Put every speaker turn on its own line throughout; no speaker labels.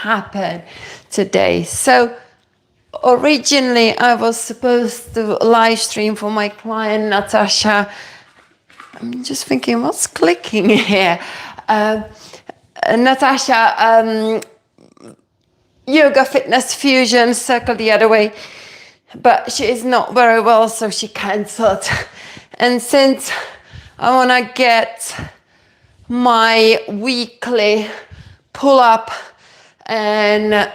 happen today. So originally I was supposed to live stream for my client Natasha. I'm just thinking, what's clicking here? Natasha, yoga fitness fusion, circle the other way, but she is not very well, so she cancelled. And since I want to get my weekly pull-up and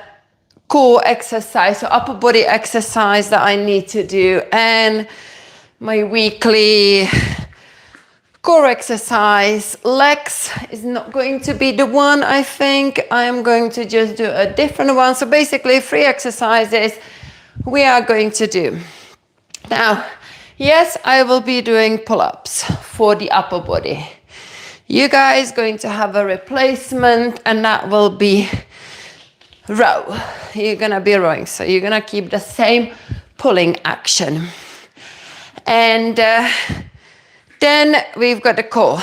core exercise, so upper body exercise that I need to do, and my weekly core exercise, legs is not going to be the one. I think I'm going to just do a different one. So basically 3 exercises we are going to do. Now, yes, I will be doing pull-ups for the upper body. You guys going to have a replacement, and that will be row. You're gonna be rowing, so you're gonna keep the same pulling action. And then we've got the core.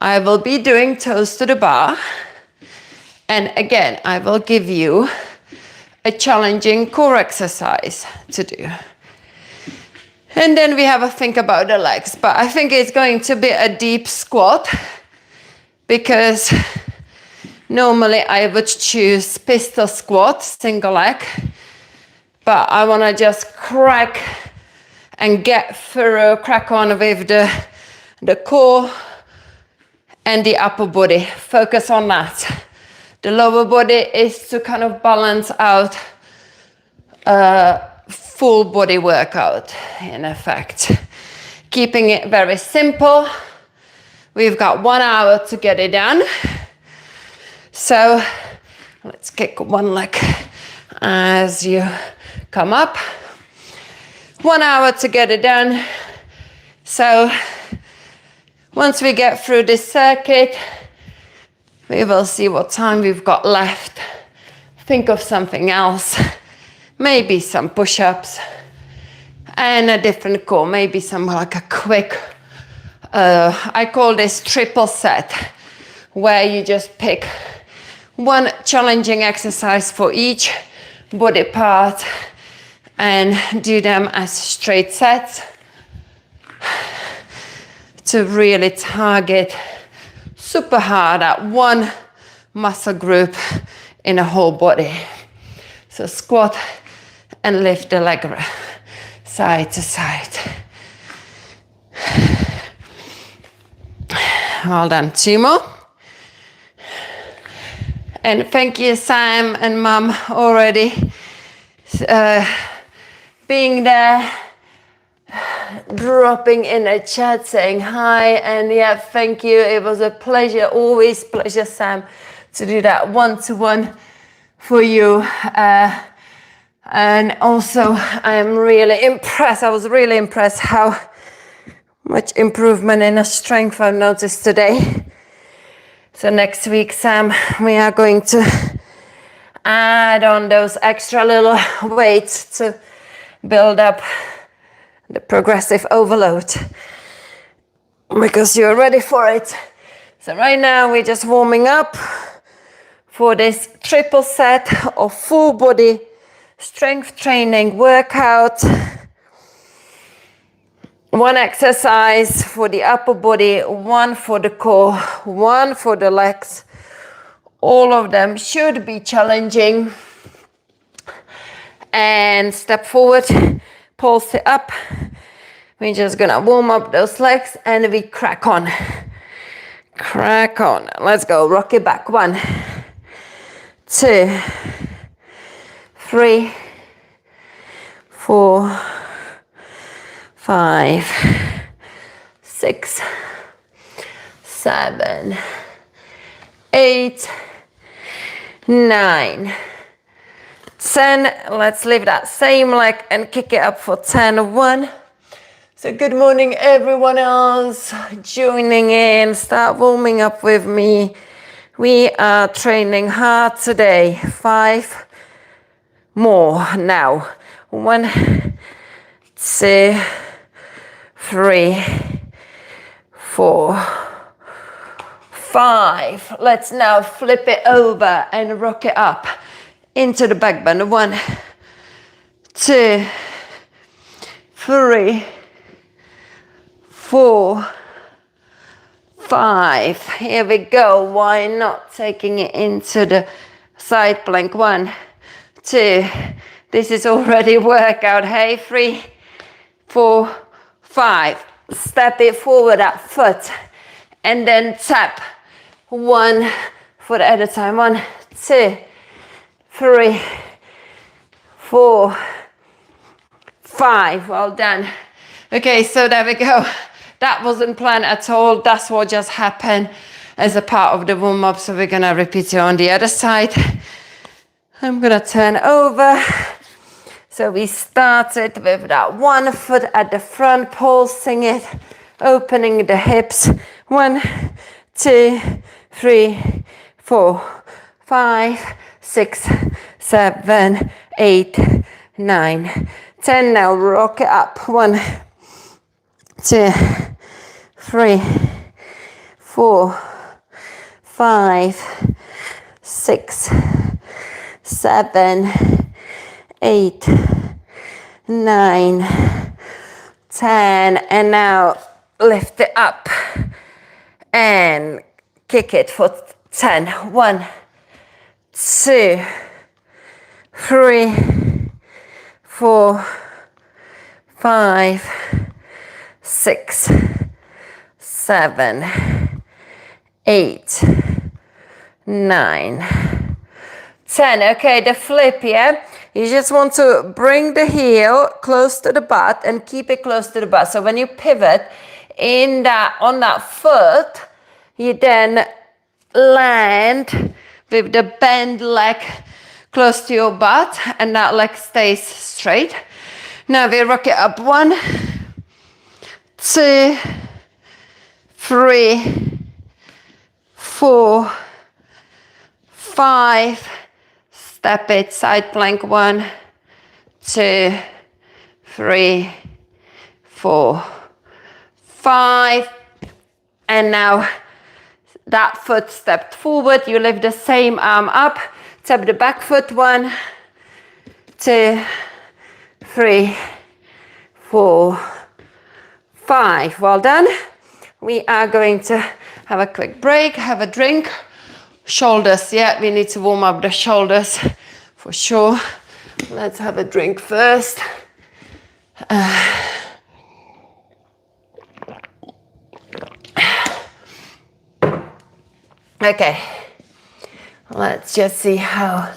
I will be doing toes to the bar. And again, I will give you a challenging core exercise to do. And then we have a think about the legs. But I think it's going to be a deep squat, because normally I would choose pistol squat, single leg. But I want to just crack and get through, crack on with the core and the upper body. Focus on that. The lower body is to kind of balance out a full body workout, in effect. Keeping it very simple. We've got 1 hour to get it done. So let's kick one leg as you come up. 1 hour to get it done. So once we get through this circuit, we will see what time we've got left. Think of something else. Maybe some push-ups and a different core. Maybe some like a quick, I call this triple set, where you just pick one challenging exercise for each body part and do them as straight sets to really target super hard at one muscle group in a whole body. So squat and lift the leg side to side. Well done, 2 more. And thank you, Sam and Mum, already being there, dropping in a chat, saying hi, and yeah, thank you. It was a pleasure, always pleasure, Sam, to do that one-to-one for you. And also, I am really impressed. I was really impressed how much improvement in the strength I've noticed today. So next week, Sam, we are going to add on those extra little weights to build up the progressive overload, because you're ready for it. So right now we're just warming up for this triple set of full body strength training workout. 1 exercise for the upper body, 1 for the core, 1 for the legs. All of them should be challenging. And step forward, pulse it up. We're just gonna warm up those legs and we crack on. Crack on. Let's go. Rock it back. 1, 2, 3, 4, 5, 6, 7, 8, 9, 10. Let's leave that same leg and kick it up for 10. 1. So good morning, everyone else joining in. Start warming up with me. We are training hard today. 5 more now. 1, 2, 3, 4, 5. Let's now flip it over and rock it up into the back bend. 1, 2, 3, 4, 5. Here we go. Why not taking it into the side plank? 1, 2. This is already workout. Hey, 3, 4, 5. Step it forward, that foot, and then tap 1 foot at a time. 1, 2, 3, 4, 5. Well done. Okay, so there we go. That wasn't planned at all. That's what just happened as a part of the warm-up. So we're gonna repeat it on the other side. I'm gonna turn over. So we started with that 1 foot at the front, pulsing it, opening the hips. 1, 2, 3, 4, 5, 6, 7, 8, 9, 10. Now rock it up. 1, 2, 3, 4, 5, 6, 7, 8, 9, 10. And now lift it up and kick it for 10. 1, 2, 3, 4, 5, 6, 7, 8, 9, 10. Okay, the flip, yeah? You just want to bring the heel close to the butt and keep it close to the butt. So when you pivot on that foot, you then land with the bent leg close to your butt, and that leg stays straight. Now we rock it up. 1, 2, 3, 4, 5. Step it, side plank. 1, 2, 3, 4, 5. And now that foot stepped forward. You lift the same arm up. Tap the back foot. 1, 2, 3, 4, 5. Well done. We are going to have a quick break, have a drink. Shoulders, yeah, we need to warm up the shoulders for sure. Let's have a drink first. Okay, let's just see how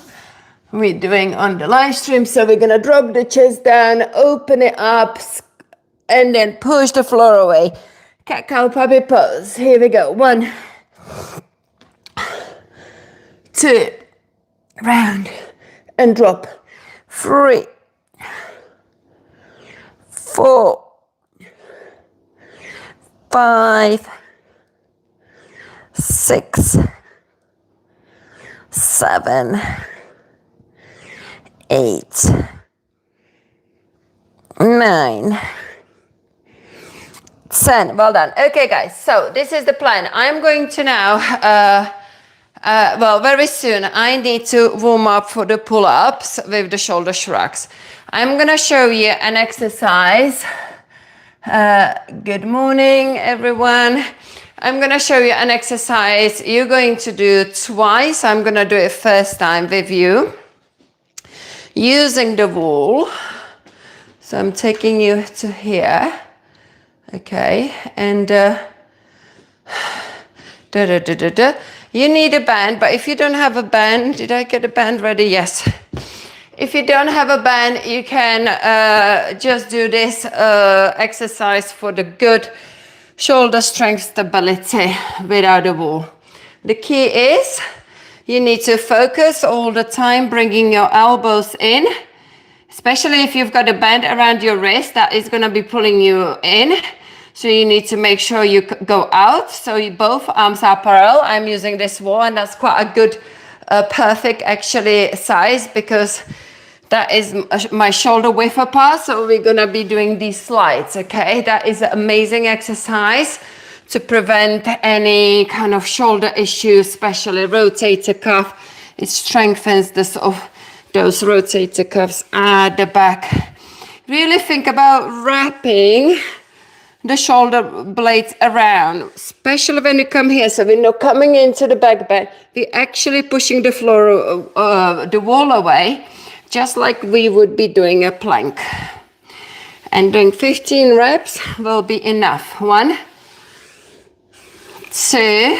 we're doing on the live stream. So we're gonna drop the chest down, open it up, and then push the floor away. Cat cow puppy pose. Here we go. 1, 2, round and drop. 3, 4, 5, 6, 7, 8, 9, 10. Well done. Okay, guys, so this is the plan. I'm going to now, well, very soon, I need to warm up for the pull-ups with the shoulder shrugs. I'm going to show you an exercise. Good morning, everyone. I'm going to show you an exercise you're going to do twice. I'm going to do it first time with you using the wall. So I'm taking you to here. Okay, and you need a band, but if you don't have a band, did I get a band ready? Yes. If you don't have a band, you can just do this exercise for the good shoulder strength stability without a wall. The key is you need to focus all the time, bringing your elbows in, especially if you've got a band around your wrist that is going to be pulling you in. So you need to make sure you go out. So both arms are parallel. I'm using this wall, and that's quite a good, perfect actually size, because that is my shoulder width apart. So we're gonna be doing these slides, okay? That is an amazing exercise to prevent any kind of shoulder issues, especially rotator cuff. It strengthens those rotator cuffs at the back. Really think about wrapping the shoulder blades around, especially when you come here. So we're not coming into the back bend, we're actually pushing the floor, the wall away, just like we would be doing a plank. And doing 15 reps will be enough. 1, 2,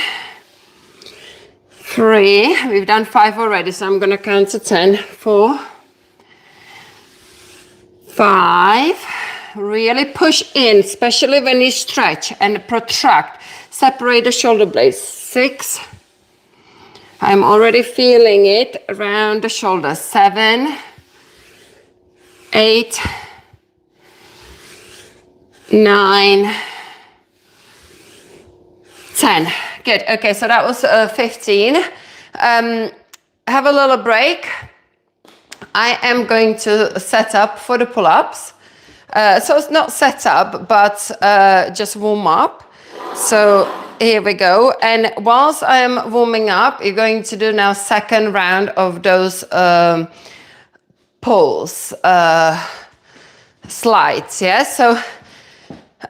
3. We've done 5 already, so I'm gonna count to 10. 4, 5. Really push in, especially when you stretch and protract. Separate the shoulder blades. 6. I'm already feeling it around the shoulders. 7, 8, 9, 10. Good. Okay, so that was 15. Have a little break. I am going to set up for the pull-ups. So it's not set up, but just warm up. So here we go. And whilst I am warming up, you're going to do now second round of those pulls, slides. Yeah. So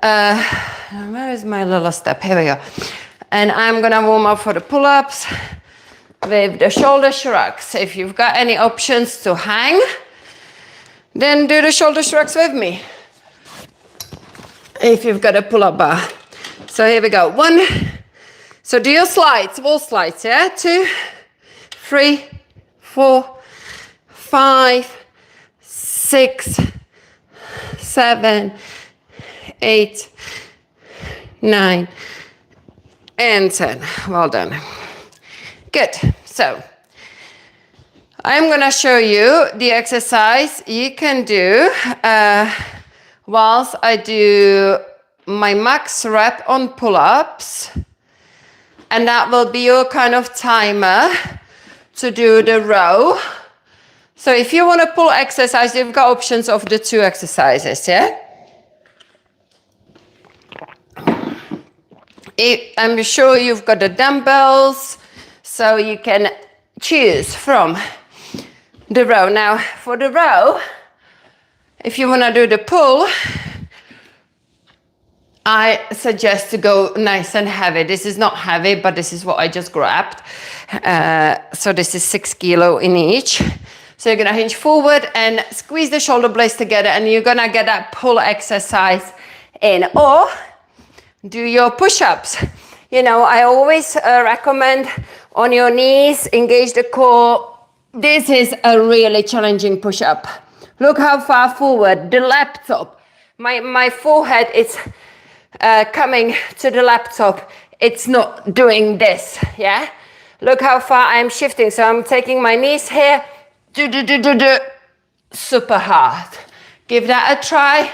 where is my little step? Here we go. And I'm gonna warm up for the pull-ups with the shoulder shrugs. If you've got any options to hang, then do the shoulder shrugs with me. If you've got a pull-up bar. So here we go. 1. So do your slides, wall slides, yeah? 2, 3, 4, 5, 6, 7, 8, 9, and 10. Well done. Good. So I'm gonna show you the exercise you can do whilst I do my max rep on pull-ups, and that will be your kind of timer to do the row. So if you want to pull exercise, you've got options of the 2 exercises, yeah? I'm sure you've got the dumbbells, so you can choose from the row. Now, for the row, if you want to do the pull, I suggest to go nice and heavy. This is not heavy, but this is what I just grabbed. So this is 6 kilo in each. So you're gonna hinge forward and squeeze the shoulder blades together, and you're gonna get that pull exercise in. Or do your push-ups. You know, I always recommend on your knees, engage the core. This is a really challenging push-up. Look how far forward, the laptop. My forehead is coming to the laptop. It's not doing this, yeah? Look how far I'm shifting. So I'm taking my knees here, super hard. Give that a try.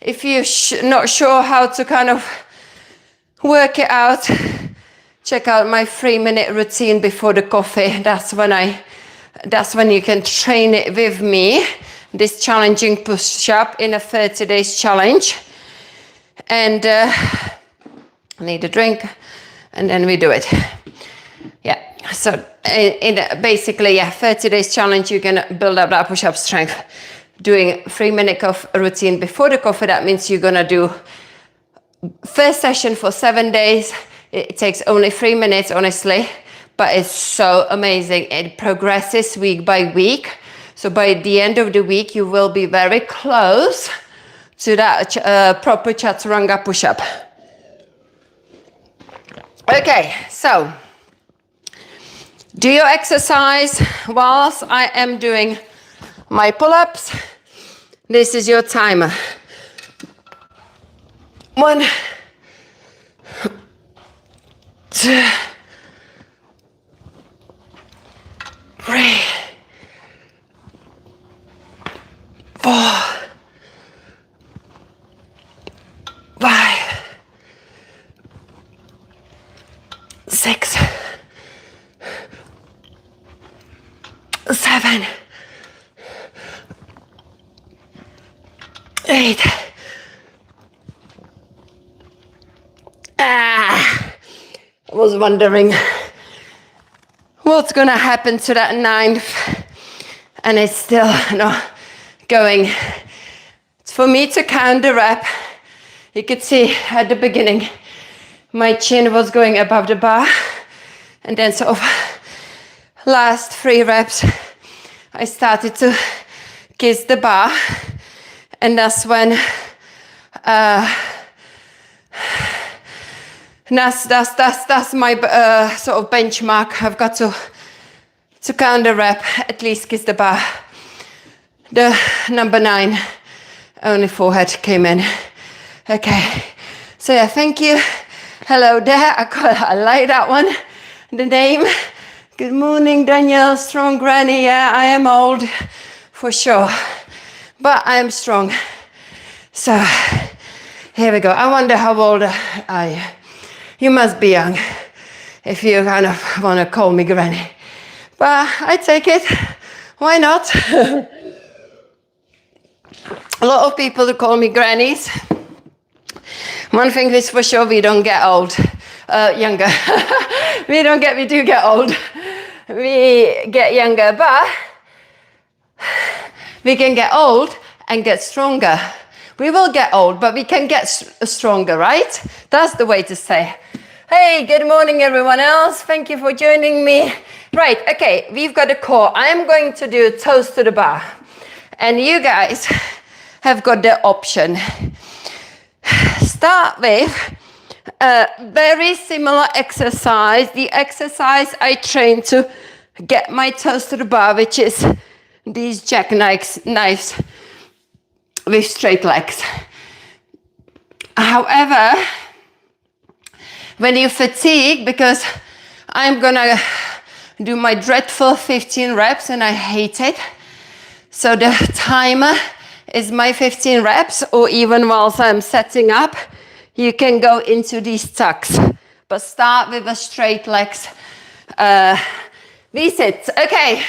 If you're not sure how to kind of work it out, check out my 3-minute routine before the coffee. That's when you can train it with me. This challenging push-up in a 30 days challenge. And I need a drink, and then we do it. Yeah, so basically, 30 days challenge, you can build up that push-up strength. Doing 3-minute routine before the coffee, that means you're gonna do first session for 7 days. It takes only 3 minutes, honestly, but it's so amazing. It progresses week by week. So by the end of the week, you will be very close to that proper chaturanga push-up. Okay, so do your exercise whilst I am doing my pull-ups. This is your timer. 1, 2, 3, 4, 5, 6, 7, 8. was wondering what's gonna happen to that 9th, and it's still not going. For me to count the rep, you could see at the beginning, my chin was going above the bar, and then sort of last 3 reps, I started to kiss the bar, and that's when that's my sort of benchmark. I've got to count the rep, at least kiss the bar. The number 9, only forehead came in. Okay, so yeah, thank you. Hello there, I like that one. The name. Good morning, Danielle, strong granny. Yeah, I am old, for sure, but I am strong. So, here we go. I wonder how old are you? You must be young, if you kind of want to call me granny. But I take it. Why not? A lot of people call me grannies. One thing is for sure, we don't get old, younger. we do get old. We get younger, but we can get old and get stronger. We will get old, but we can get stronger, right? That's the way to say. Hey, good morning, everyone else. Thank you for joining me. Right, okay, we've got a core. I'm going to do toes to the bar. And you guys have got the option. Start with a very similar exercise. The exercise I train to get my toes to the bar, which is these jackknives with straight legs. However, when you fatigue, because I'm gonna do my dreadful 15 reps and I hate it, so the timer is my 15 reps, or even whilst I'm setting up, you can go into these tucks, but start with a straight legs V-sit. Okay,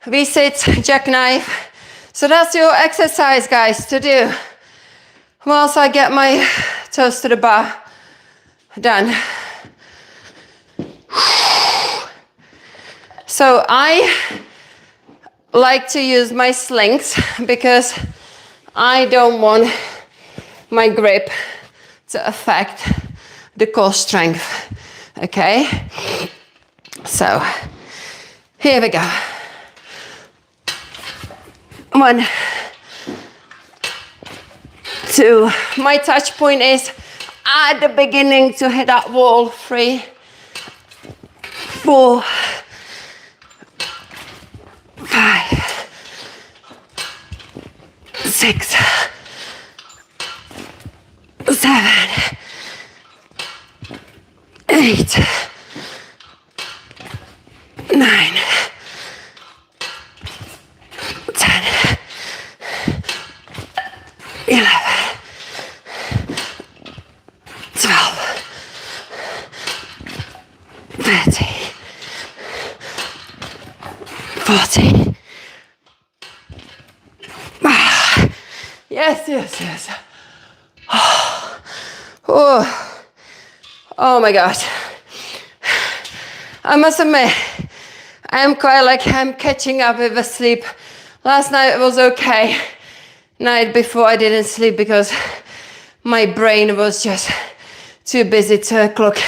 V-sit, jackknife. So that's your exercise, guys, to do whilst I get my toes to the bar done. So I like to use my slings because I don't want my grip to affect the core strength. Okay, so here we go. 1, 2. My touch point is at the beginning to hit that wall. 3, 4, 5, 6, 7, 8, 9, 10, 11, 12, 13, 14. Yes. Oh my gosh. I must admit, I'm catching up with the sleep. Last night it was okay. Night before I didn't sleep because my brain was just too busy. 2 o'clock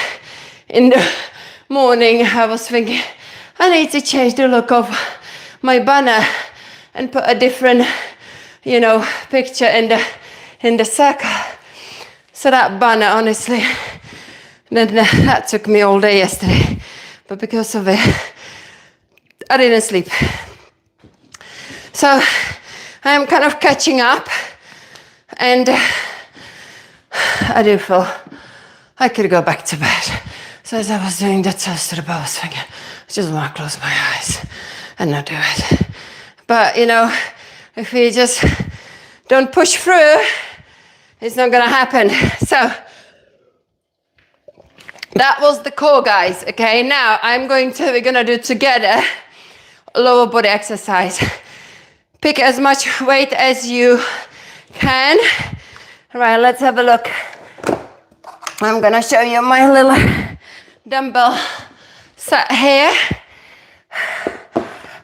in the morning, I was thinking, I need to change the look of my banner and put a different, picture in the circle. So that banner, honestly, that took me all day yesterday. But because of it, I didn't sleep. So I'm kind of catching up, and I do feel I could go back to bed. So as I was doing the toes to the bar, I was thinking, I just want to close my eyes and not do it. But if we just don't push through, it's not gonna happen. So that was the core, guys. Okay, now we're gonna do together lower body exercise. Pick as much weight as you can. All right, let's have a look. I'm gonna show you my little dumbbell set here.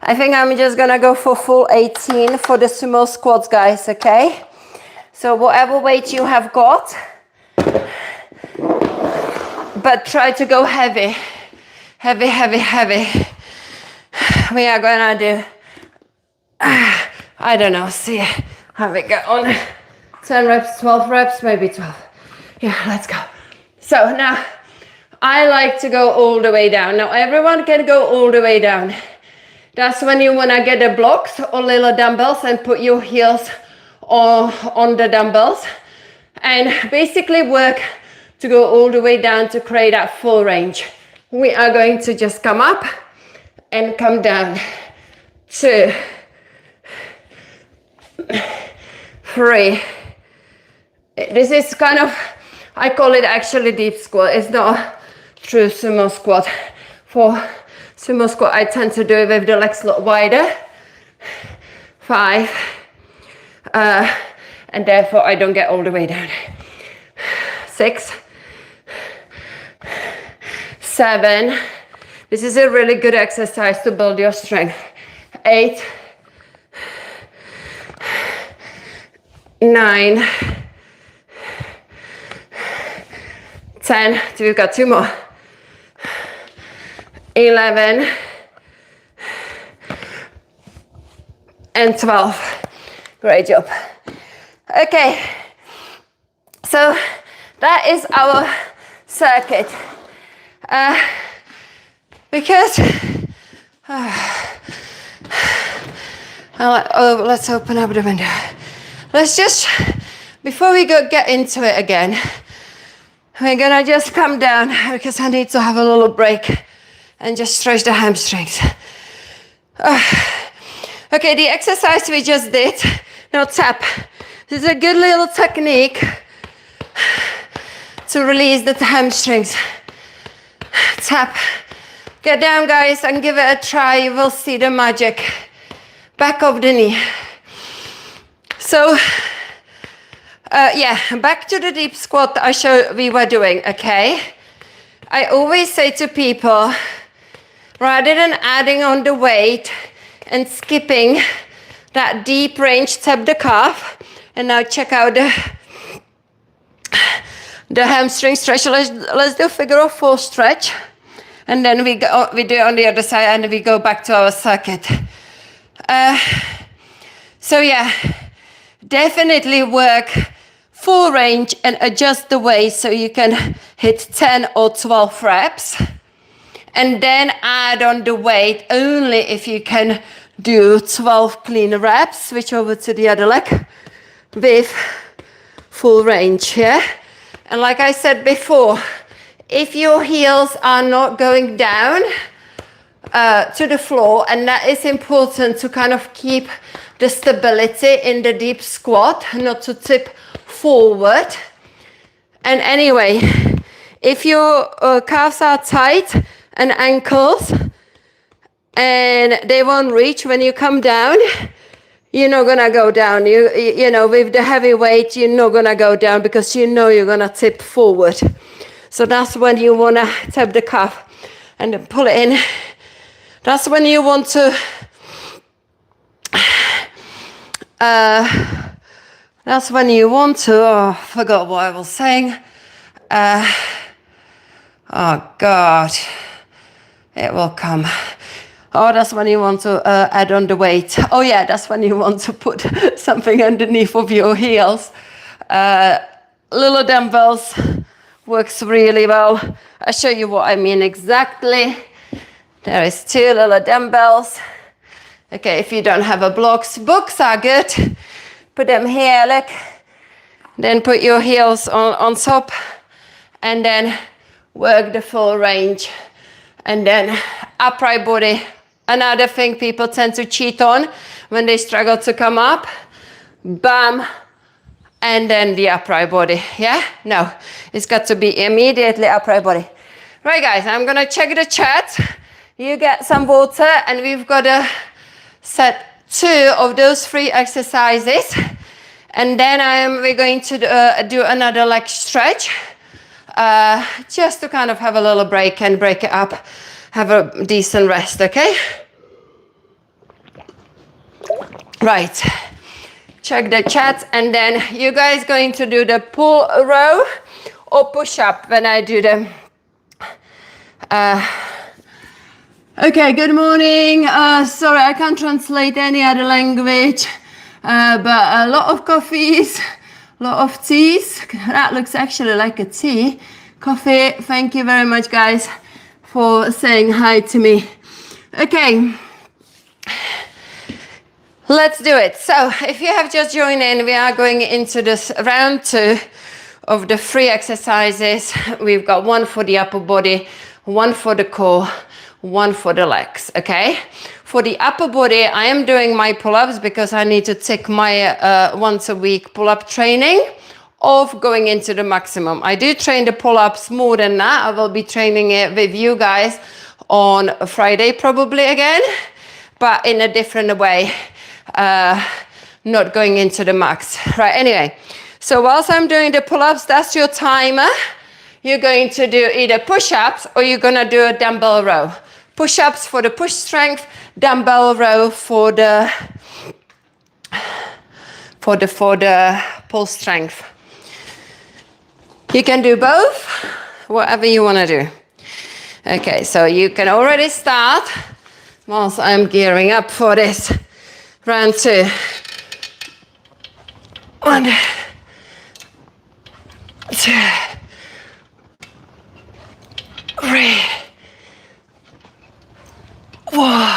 I think I'm just gonna go for full 18 for the sumo squats, guys, okay? So whatever weight you have got, but try to go heavy. Heavy, heavy, heavy. We are gonna do, I don't know, see how we get on. 10 reps, 12 reps, maybe 12. Yeah, let's go. So now, I like to go all the way down. Now everyone can go all the way down. That's when you wanna get the blocks or little dumbbells and put your heels on the dumbbells. And basically work to go all the way down to create that full range. We are going to just come up and come down. 2, 3. This is kind of, I call it actually deep squat. It's not true sumo squat. For sumo squat, I tend to do it with the legs a lot wider. 5. And therefore I don't get all the way down. 6. 7. This is a really good exercise to build your strength. 8. 9. 10. So we've got 2 more. 11. And 12. Great job. Okay. So that is our circuit. Because let's open up the window. Let's just, before we get into it again, we're gonna just come down because I need to have a little break and just stretch the hamstrings. Okay, the exercise we just did, now tap. This is a good little technique to release the hamstrings. Tap. Get down, guys, and give it a try. You will see the magic. Back of the knee. So, yeah, back to the deep squat we were doing, okay? I always say to people, rather than adding on the weight and skipping that deep range, tap the calf. And now check out the hamstring stretch. Let's do figure of 4 stretch. And then we do it on the other side and we go back to our circuit. So yeah, definitely work full range and adjust the weight so you can hit 10 or 12 reps. And then add on the weight only if you can do 12 clean reps. Switch over to the other leg with full range, yeah? And like I said before, if your heels are not going down to the floor, and that is important to kind of keep the stability in the deep squat, not to tip forward. And anyway, if your calves are tight and ankles and they won't reach when you come down, you're not gonna go down. You know, with the heavy weight, you're not gonna go down because you know you're gonna tip forward. So that's when you wanna tap the calf and then pull it in. That's when you want to, oh, I forgot what I was saying. Oh God, it will come. Oh, that's when you want to add on the weight. Oh yeah, that's when you want to put something underneath of your heels. Little dumbbells works really well. I'll show you what I mean exactly. There is 2 little dumbbells. Okay, if you don't have a books are good. Put them here, look. Then put your heels on top and then work the full range. And then upright body. Another thing people tend to cheat on when they struggle to come up. Bam. And then the upright body. Yeah? No. It's got to be immediately upright body. Right, guys. I'm going to check the chat. You get some water. And we've got to set 2 of those 3 exercises. And then we're going to do another leg stretch. just to kind of have a little break and break it up, have a decent rest, okay? Right, check the chat, and then you guys going to do the pull row or push up when I do the okay, good morning. Sorry, I can't translate any other language, but a lot of coffees, a lot of teas. That looks actually like a tea. Coffee, thank you very much, guys, for saying hi to me. Okay, let's do it. So if you have just joined in, we are going into this round 2 of the 3 exercises. We've got 1 for the upper body, 1 for the core, 1 for the legs, okay? For the upper body, I am doing my pull-ups because I need to take my once a week pull-up training of going into the maximum. I do train the pull-ups more than that. I will be training it with you guys on Friday probably again, but in a different way, not going into the max. Right, anyway, so whilst I'm doing the pull-ups, that's your timer. You're going to do either push-ups or you're gonna do a dumbbell row. Push-ups for the push strength, dumbbell row for the pull strength. You can do both, whatever you wanna do. Okay, so you can already start whilst I'm gearing up for this round 2. 1, 2, 3, 4,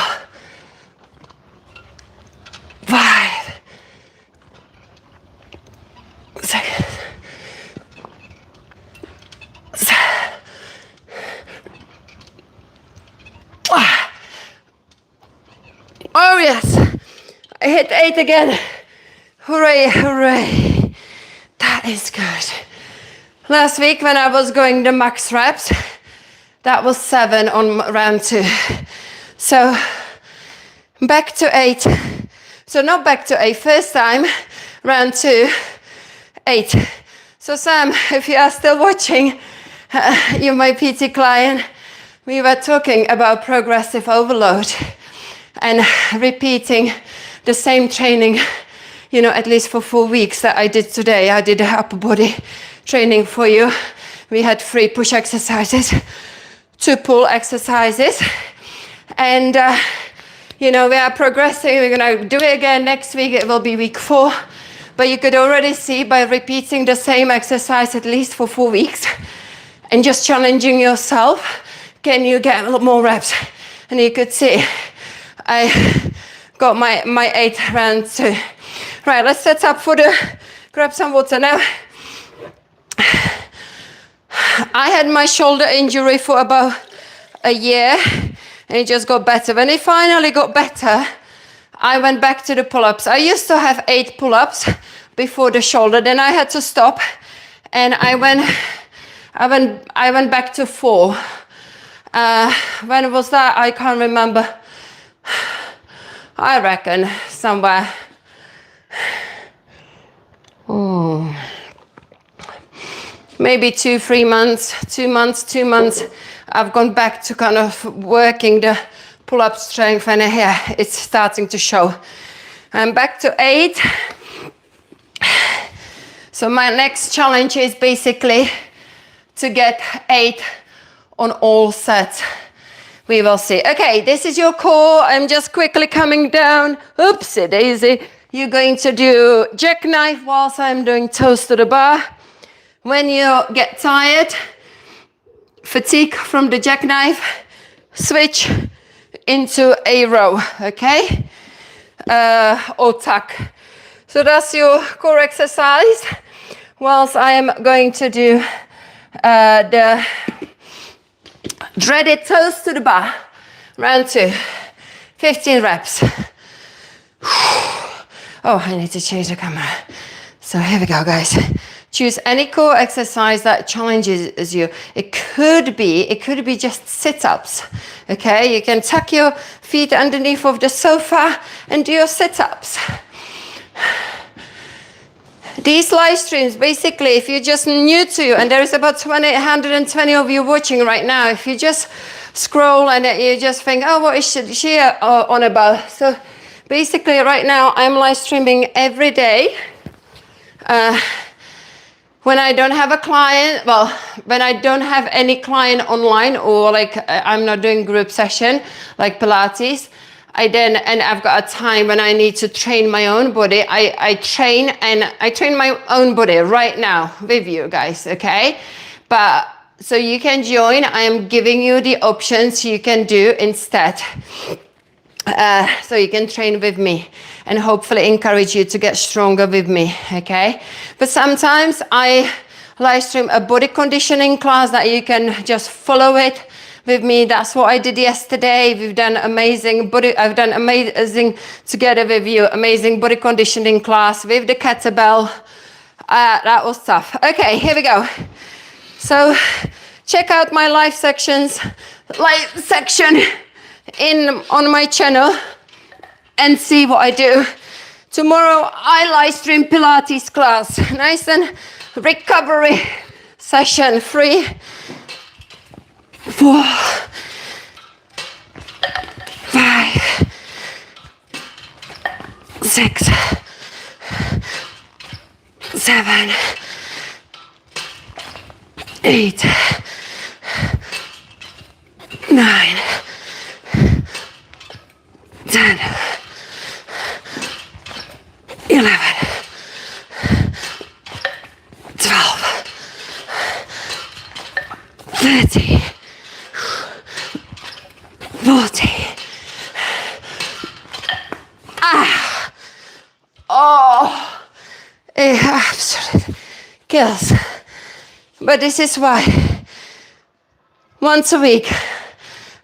5, 6, 7. Oh yes, I hit 8 again. Hooray, hooray. That is good. Last week when I was going the max reps, that was 7 on round 2. So back to 8. So not back to 8, first time, round 2, 8. So Sam, if you are still watching, you're my PT client, we were talking about progressive overload and repeating the same training, you know, at least for 4 weeks that I did today. I did the upper body training for you. We had 3 push exercises, 2 pull exercises, and you know, we are progressing. We're gonna do it again next week. It will be week 4, but you could already see by repeating the same exercise at least for 4 weeks and just challenging yourself, can you get a lot more reps? And you could see I got my 8 round 2. Right, let's set up for the, grab some water now. I had my shoulder injury for about a year and it just got better. When it finally got better, I went back to the pull-ups. I used to have 8 pull-ups before the shoulder, then I had to stop and I went back to 4. When was that? I can't remember. I reckon somewhere. Maybe 2 months. I've gone back to kind of working the pull-up strength and yeah, it's starting to show. I'm back to 8. So my next challenge is basically to get 8 on all sets. We will see. Okay, this is your core. I'm just quickly coming down. Oopsie daisy. You're going to do jackknife whilst I'm doing toes to the bar. When you get tired, fatigue from the jackknife, switch into a row, okay? Or tuck. So that's your core exercise. Whilst I am going to do the dreaded toes to the bar, round 2, 15 reps. Oh, I need to change the camera. So here we go, guys. Choose any core exercise that challenges you. It could be just sit-ups, okay? You can tuck your feet underneath of the sofa and do your sit-ups. These live streams, basically, if you're just new to you, and there is about 120 of you watching right now, if you just scroll and you just think, oh, what is she on about? So basically, right now, I'm live streaming every day. When I don't have a client, well, when I don't have any client online, or like I'm not doing group session, like Pilates, and I've got a time when I need to train my own body, I train my own body right now with you guys, okay? But so you can join. I am giving you the options you can do instead. So you can train with me and hopefully encourage you to get stronger with me, okay? But sometimes I live stream a body conditioning class that you can just follow it with me. That's what I did yesterday. I've done amazing together with you, amazing body conditioning class with the kettlebell. That was tough. Okay, here we go. So check out my live section on my channel and see what I do. Tomorrow I live stream Pilates class, nice and recovery session, 3, 4, 5, 6, 7, 8, 9, 10, 11, 12, 13, 14. Oh, it absolutely kills. But this is why once a week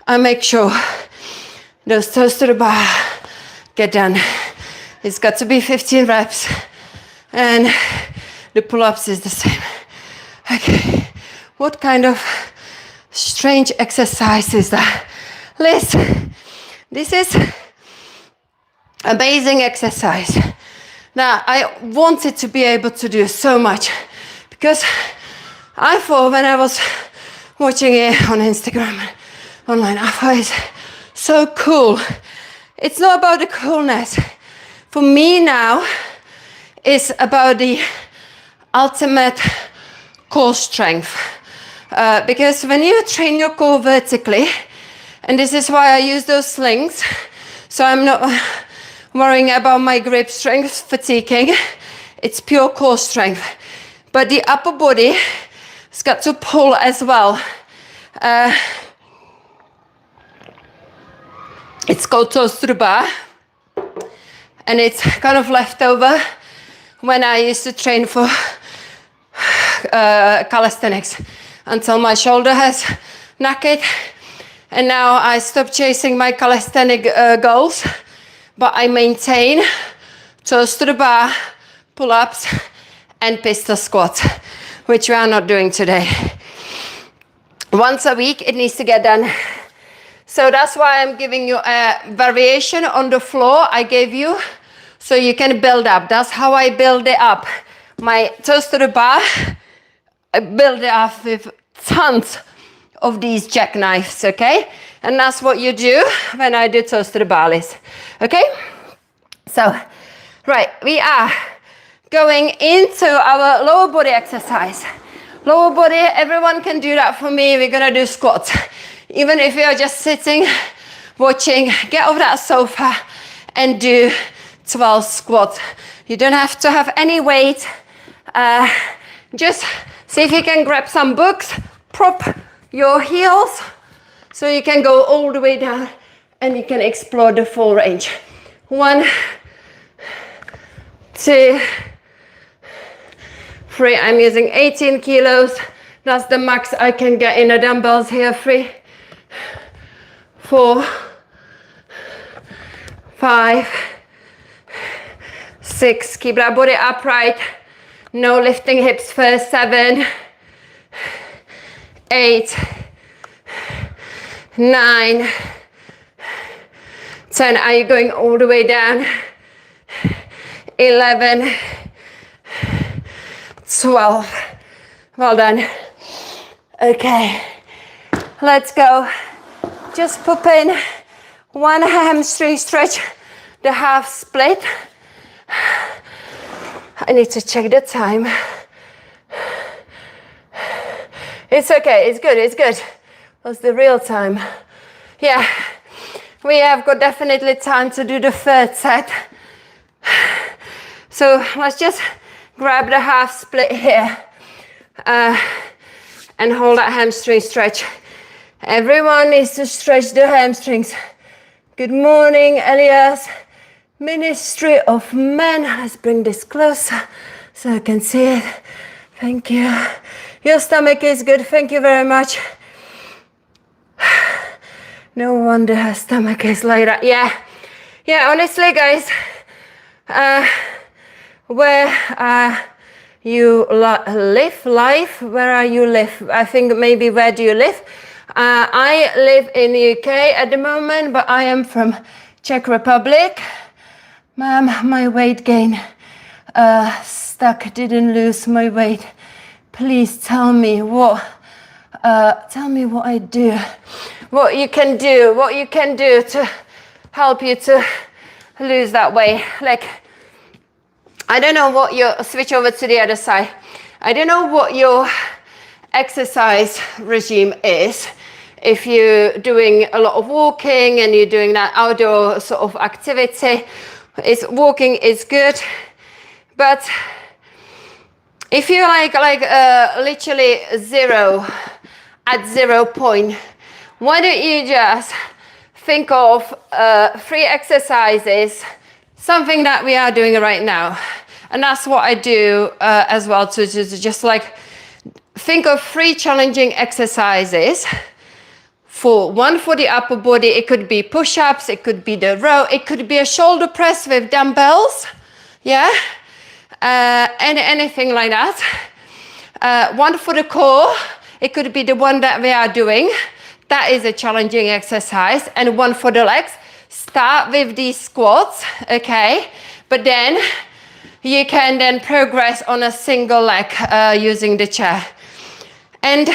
I make sure those toes to the bar get done. It's got to be 15 reps, and the pull-ups is the same. Okay, what kind of strange exercise is that? Liz, this is amazing exercise that I wanted to be able to do so much, because I thought when I was watching it on Instagram, online, I thought it's so cool. It's not about the coolness. For me now, it's about the ultimate core strength. Because when you train your core vertically, and this is why I use those slings, so I'm not worrying about my grip strength fatiguing. It's pure core strength. But the upper body has got to pull as well. It's called toes to the bar, and it's kind of left over when I used to train for calisthenics until my shoulder has knackered, and now I stopped chasing my calisthenic goals, but I maintain toes to the bar, pull-ups, and pistol squats, which we are not doing today. Once a week it needs to get done. So that's why I'm giving you a variation on the floor I gave you, so you can build up. That's how I build it up. My toes to the bar, I build it up with tons of these jackknives, okay? And that's what you do when I do toes to the bar, Liz. Okay? So, right, we are going into our lower body exercise. Lower body, everyone can do that for me. We're gonna do squats. Even if you're just sitting, watching, get off that sofa and do 12 squats. You don't have to have any weight. Just see if you can grab some books, prop your heels so you can go all the way down and you can explore the full range. 1, 2, 3. I'm using 18 kilos. That's the max I can get in the dumbbells here. 3, 4, 5, 6. Keep that body upright. No lifting hips first. 7, 8, 9, 10. Are you going all the way down? 11, 12. Well done. Okay, let's go. Just pop in one hamstring stretch, the half split. I need to check the time. It's okay, it's good, it's good. What's the real time? Yeah, we have got definitely time to do the third set. So let's just grab the half split here and hold that hamstring stretch. Everyone needs to stretch the hamstrings. Good morning, Elias. Ministry of Men. Let's bring this closer so I can see it. Thank you. Your stomach is good. Thank you very much. No wonder her stomach is like that. Yeah, honestly, guys, where you live life? Where are you live? I think maybe where do you live? I live in the UK at the moment, but I am from Czech Republic. Ma'am, my weight gain stuck, didn't lose my weight. Please tell me what I do, what you can do to help you to lose that weight. Like, I don't know what your, switch over to the other side. I don't know what your exercise regime is. If you're doing a lot of walking and you're doing that outdoor sort of activity, walking is good. But if you're like literally at 0 point, why don't you just think of 3 exercises, something that we are doing right now. And that's what I do as well, to just like think of 3 challenging exercises. One for the upper body, it could be push-ups, it could be the row, it could be a shoulder press with dumbbells, yeah, and anything like that. One for the core, it could be the one that we are doing, that is a challenging exercise, and one for the legs. Start with these squats, okay, but then you can then progress on a single leg using the chair. And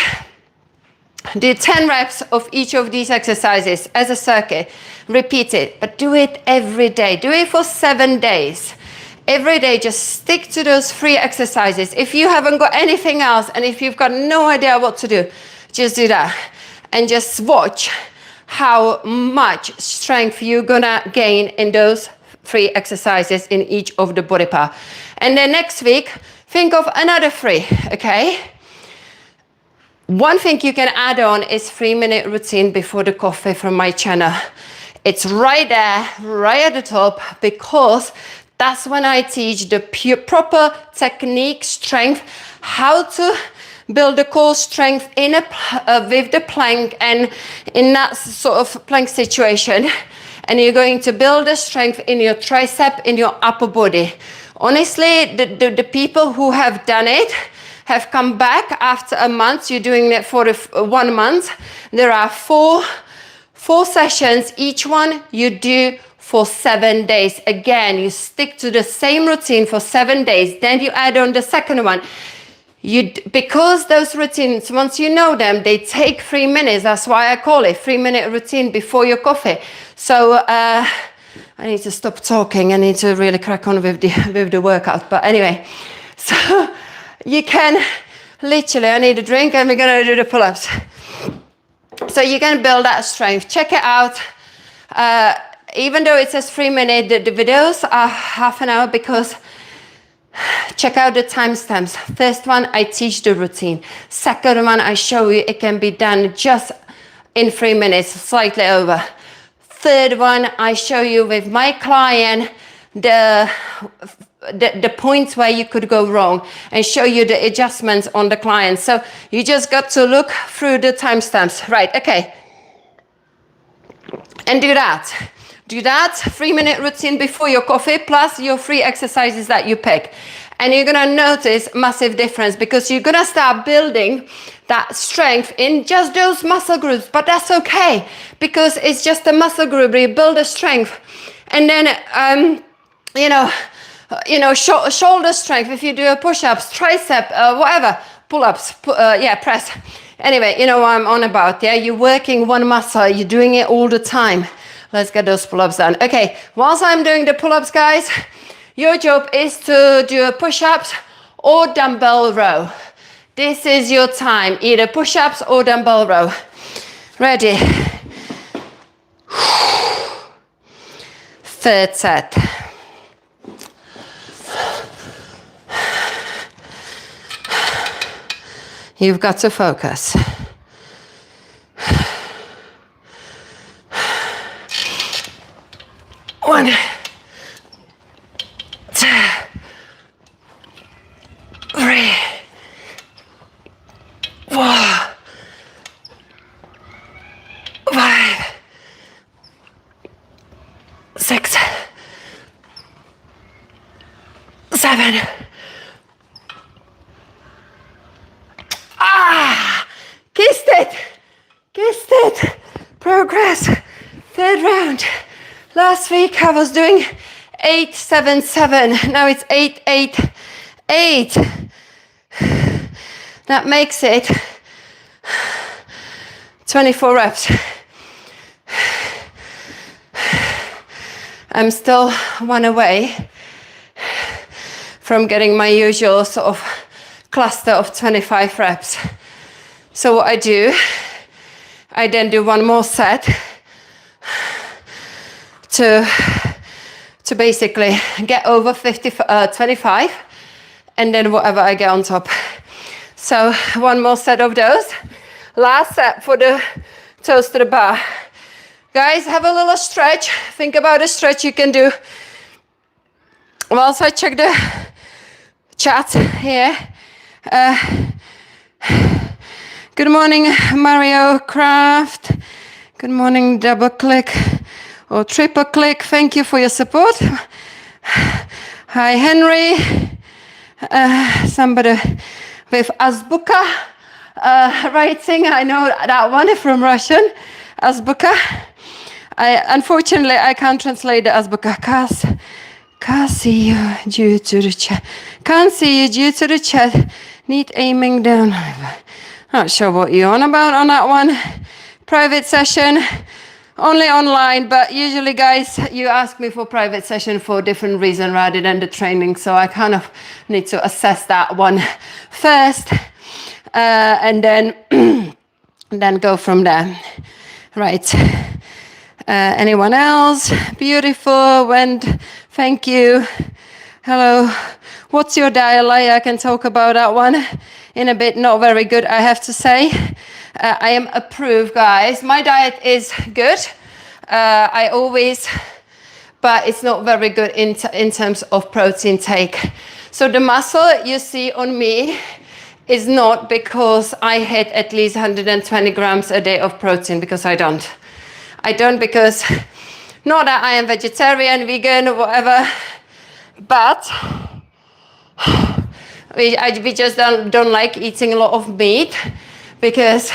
do 10 reps of each of these exercises as a circuit. Repeat it, but do it every day. Do it for 7 days. Every day, just stick to those 3 exercises. If you haven't got anything else and if you've got no idea what to do, just do that. And just watch how much strength you're gonna gain in those 3 exercises in each of the body part. And then next week, think of another 3, okay? One thing you can add on is 3-minute routine before the coffee from my channel. It's right there, right at the top, because that's when I teach the proper technique, strength, how to build the core strength with the plank and in that sort of plank situation. And you're going to build the strength in your tricep, in your upper body. Honestly, the people who have done it have come back after a month. You're doing it for 1 month. There are four sessions. Each one you do for 7 days. Again, you stick to the same routine for 7 days. Then you add on the second one. Because those routines, once you know them, they take 3 minutes. That's why I call it 3-minute routine before your coffee. So I need to stop talking. I need to really crack on with the workout. But anyway, so you can literally, I need a drink and we're gonna do the pull-ups. So you can build that strength. Check it out. Even though it says 3 minutes, the videos are half an hour because check out the timestamps. First one, I teach the routine. Second one, I show you it can be done just in 3 minutes, slightly over. Third one, I show you with my client the points where you could go wrong and show you the adjustments on the client. So you just got to look through the timestamps. Right, okay. And do that. Do that 3-minute routine before your coffee plus your 3 exercises that you pick. And you're gonna notice massive difference because you're gonna start building that strength in just those muscle groups. But that's okay because it's just a muscle group. You build a strength. And then, you know, you know, shoulder strength. If you do a push-ups, tricep, whatever, pull-ups, press. Anyway, you know what I'm on about, yeah? You're working one muscle, you're doing it all the time. Let's get those pull-ups done. Okay, whilst I'm doing the pull-ups, guys, your job is to do a push-ups or dumbbell row. This is your time, either push-ups or dumbbell row. Ready. Third set. You've got to focus. One, two, three, four, five, six, seven. Kissed it. Kissed it. Progress. Third round. Last week I was doing 8-7-7. Now it's 8-8-8. That makes it 24 reps. I'm still one away from getting my usual sort of cluster of 25 reps. So what I do, I then do one more set to basically get over 25, and then whatever I get on top. So one more set of those. Last set for the toes to the bar. Guys, have a little stretch. Think about a stretch you can do. Whilst I check the chat here. Good morning, Mario Craft. Good morning, double click or triple click. Thank you for your support. Hi, Henry. Somebody with Azbuka writing. I know that one from Russian. Azbuka. Unfortunately, I can't translate the Azbuka. Can't see you due to the chat. Can't see you due to the chat. Need aiming down. Not sure what you're on about on that one. Private session, only online, but usually, guys, you ask me for private session for a different reason rather than the training, so I kind of need to assess that one first, and then then go from there. Right. Anyone else? Beautiful. Thank you. Hello. What's your diet like? I can talk about that one in a bit. Not very good, I have to say. I am approved, guys. My diet is good. But it's not very good in terms of protein take. So the muscle you see on me is not because I hit at least 120 grams a day of protein, because I don't. I don't because, not that I am vegetarian, vegan, or whatever, but we just don't like eating a lot of meat because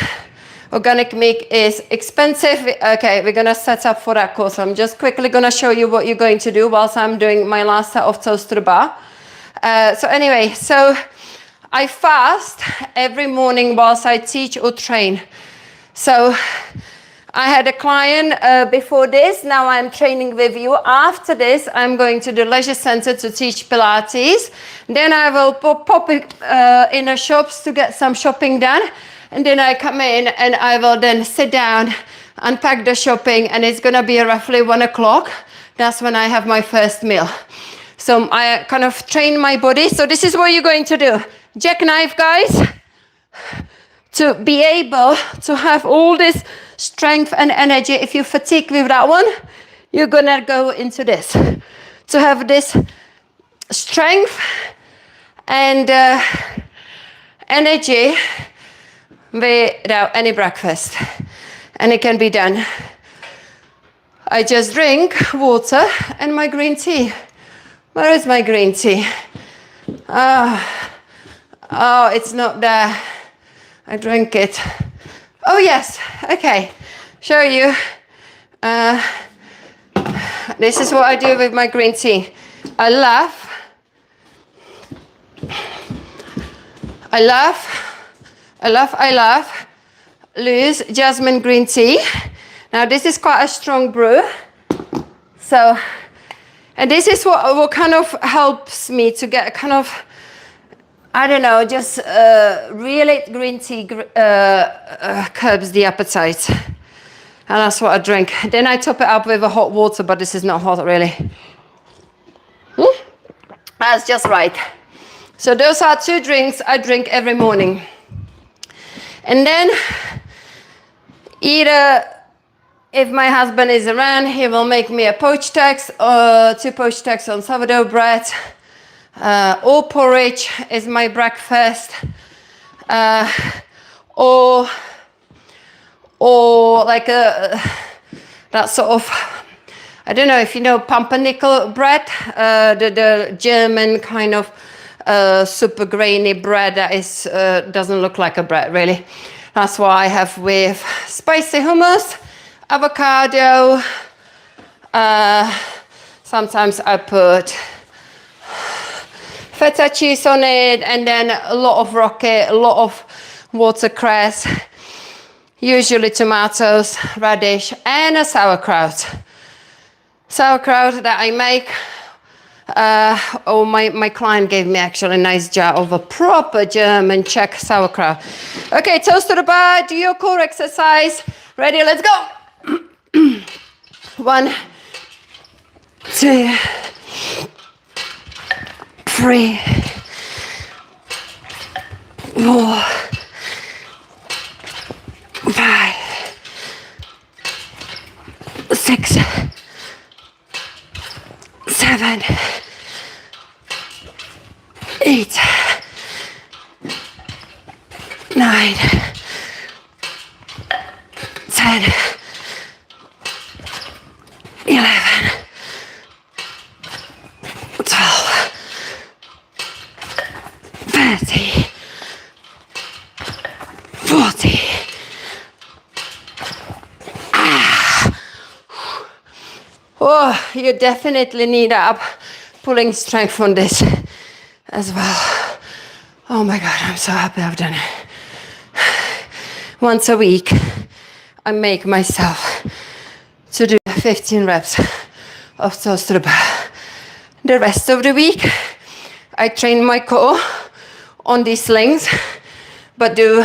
organic meat is expensive. Okay, we're gonna set up for that course. I'm just quickly gonna show you what you're going to do whilst I'm doing my last set of toes to the bar. So anyway, so I fast every morning whilst I teach or train. So I had a client before this. Now I'm training with you. After this, I'm going to the leisure center to teach Pilates. Then I will pop in the shops to get some shopping done. And then I come in and I will then sit down, unpack the shopping, and it's gonna be roughly 1 o'clock. That's when I have my first meal. So I kind of train my body. So this is what you're going to do. Jackknife, guys. To be able to have all this strength and energy. If you fatigue with that one, you're gonna go into this. To have this strength and energy without any breakfast. And it can be done. I just drink water and my green tea. Where is my green tea? Oh, it's not there. I drank it. Oh yes, okay. Show you. This is what I do with my green tea. I love I love loose jasmine green tea. Now this is quite a strong brew. So, and this is what kind of helps me to get kind of, I don't know, just really green tea curbs the appetite. And that's what I drink. Then I top it up with a hot water, but this is not hot really. That's just right. So those are 2 drinks I drink every morning. And then either if my husband is around, he will make me a poached eggs or 2 poached eggs on sourdough bread. Or porridge is my breakfast. Or like that sort of, I don't know if you know pumpernickel bread, the German kind of super grainy bread that is doesn't look like a bread really. That's what I have with spicy hummus, avocado. Sometimes I put feta cheese on it, and then a lot of rocket, a lot of watercress, usually tomatoes, radish, and a sauerkraut. Sauerkraut that I make. My client gave me actually a nice jar of a proper German Czech sauerkraut. Okay, toes to the bar, do your core exercise. Ready, let's go. 1, 2, 3, 4, 5, 6, 7, 8, 9, 10, 11, 12, 13, 14. Oh, you definitely need up pulling strength on this as well. Oh my God, I'm so happy I've done it. Once a week, I make myself to do 15 reps of toes to the bar. The rest of the week, I train my core on these slings, but do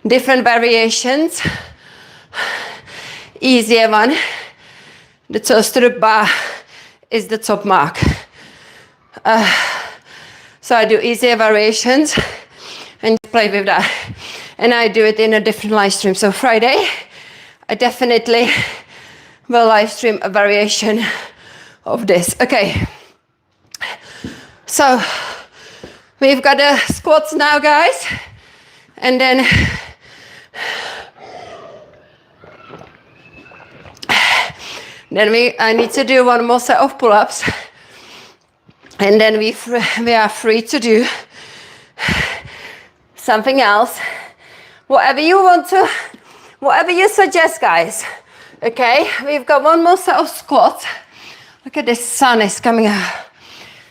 different variations. Easier one, the toes to the bar is the top mark. So I do easier variations and play with that. And I do it in a different live stream. So Friday, I definitely will live stream a variation of this. Okay. So we've got the squats now, guys. And then I need to do 1 more set of pull-ups, and then we are free to do something else, whatever you want to, whatever you suggest, guys. Okay, we've got 1 more set of squats. Look at this, sun is coming out.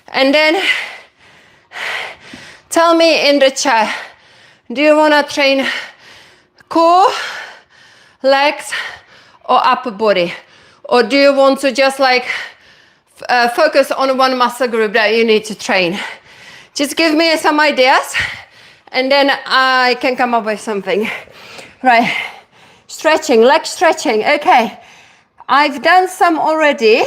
And then tell me in the chat, do you want to train core, legs, or upper body? Or do you want to just like focus on 1 muscle group that you need to train? Just give me some ideas and then I can come up with something. Right, stretching, leg stretching. Okay, I've done some already.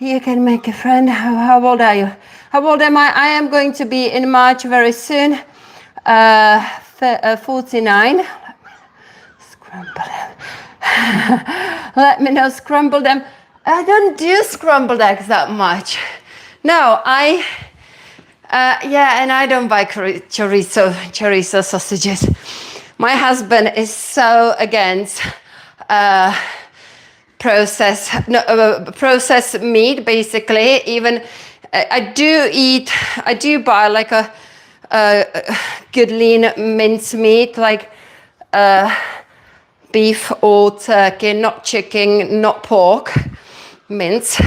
You can make a friend. How old are you? How old am I? I am going to be in March very soon. 49. Let me scramble them. Let me know, scramble them. I don't do scrambled eggs that much. No, yeah, and I don't buy chorizo sausages. My husband is so against processed meat, basically. Even I do buy like a good lean mince meat, like beef or turkey, not chicken, not pork, mince.